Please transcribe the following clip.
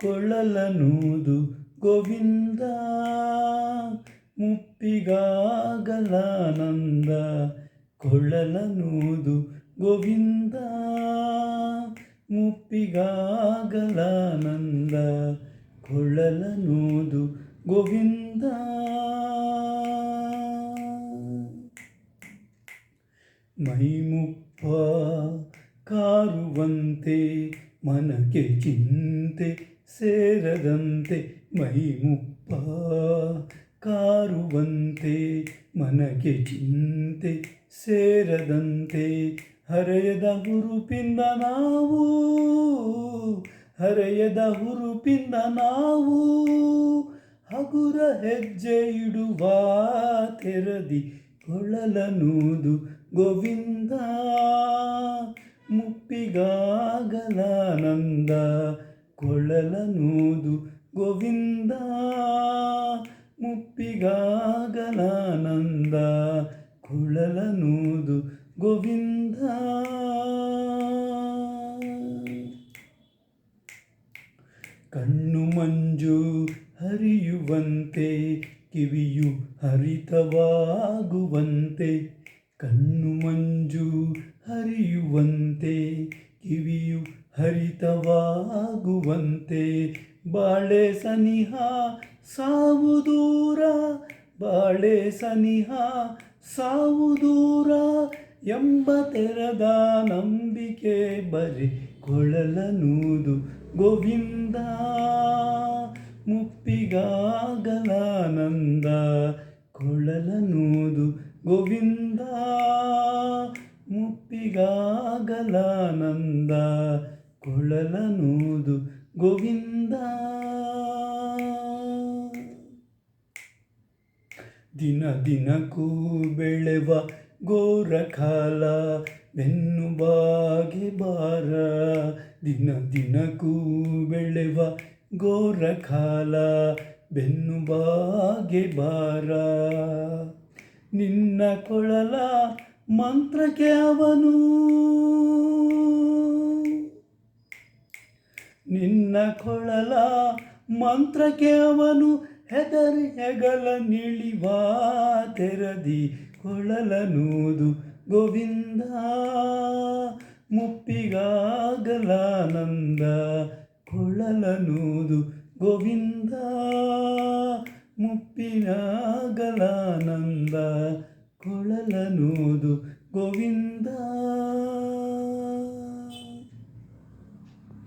ಕೊಳ್ಳಲನುವುದು ಗೋವಿಂದ ಮುಪ್ಪಿಗಾಗಲಾನಂದ. ಕೊಳ್ಳಲನುವುದು ಗೋವಿಂದ ಮುಪ್ಪಿಗಾಗಲಾನಂದ. ಕೊಳ್ಳಲನುವುದು ಗೋವಿಂದ. ಮೈಮುಪ್ಪ ಕಾರುವಂತೆ ಮನಕ್ಕೆ ಚಿಂತೆ ಸೇರದಂತೆ. ಮೈಮುಪ್ಪ ಕಾರುವಂತೆ ಮನಕ್ಕೆ ಚಿಂತೆ ಸೇರದಂತೆ. ಹರೆಯದ ಹುರುಪಿಂದ ನಾವು ಹರೆಯದ ಹುರುಪಿಂದ ನಾವು ಹಗುರ ಹೆಜ್ಜೆ ಇಡುವ ತೆರದಿ. ಕೊಳ್ಳಲನುವುದು ಗೋವಿಂದ ಮುಪ್ಪಿಗಾಗಲಾನಂದ. ಕೊಳ್ಳಲನುವುದು ಗೋವಿಂದ ಮುಪ್ಪಿಗಾಗಲಾನಂದ. ಕೊಳ್ಳಲನುವುದು ಗೋವಿಂದ. ಕಣ್ಣು ಮಂಜು ಹರಿಯುವಂತೆ ಕಿವಿಯು ಹರಿತವಾಗುವಂತೆ. ಕಣ್ಣು ಮಂಜು ಹರಿಯುವಂತೆ ಕಿವಿಯು ಹರಿತವಾಗುವಂತೆ. ಬಾಳೆ ಸನಿಹ ಸಾವು ದೂರ ಬಾಳೆ ಸನಿಹ ಸಾವು ದೂರ ಎಂಬ ತೆರದ ನಂಬಿಕೆ ಬರೆ. ಕೊಳ್ಳಲನುವುದು ಗೋವಿಂದ ಮುಪ್ಪಿಗಾಗಲಾನಂದ. ಕೊಳ್ಳಲನುವುದು ಗೋವಿಂದ ಮುಪ್ಪಿಗಾಗಲಾನಂದ. ಕೊಳ್ಳಲನುವುದು ಗೋವಿಂದ. ದಿನ ದಿನಕ್ಕೂ ಬೆಳೆವ ಘೋರ ಕಾಲ ಬೆನ್ನು ಬಾಗಿ ಬಾರ. ದಿನ ದಿನಕ್ಕೂ ಬೆಳೆವ ಘೋರ ಕಾಲ ಬೆನ್ನು ಬಾಗಿ ಬಾರ. ನಿನ್ನ ಕೊಳಲ ಮಂತ್ರಕ್ಕೆ ಅವನು ನಿನ್ನ ಕೊಳಲ ಮಂತ್ರಕ್ಕೆ ಅವನು ಹೆದರಿ ಹೆಗಲ ನಿಳಿವ ತೆರದಿ. ಕೊಳ್ಳಲನುವುದು ಗೋವಿಂದ ಮುಪ್ಪಿಗಾಗಲಾನಂದ. ಕೊಳ್ಳಲನುವುದು ಗೋವಿಂದ ಮುಪ್ಪಿಗಾಗಲಾನಂದ. ಕೊಳ್ಳಲನುವುದು ಗೋವಿಂದ.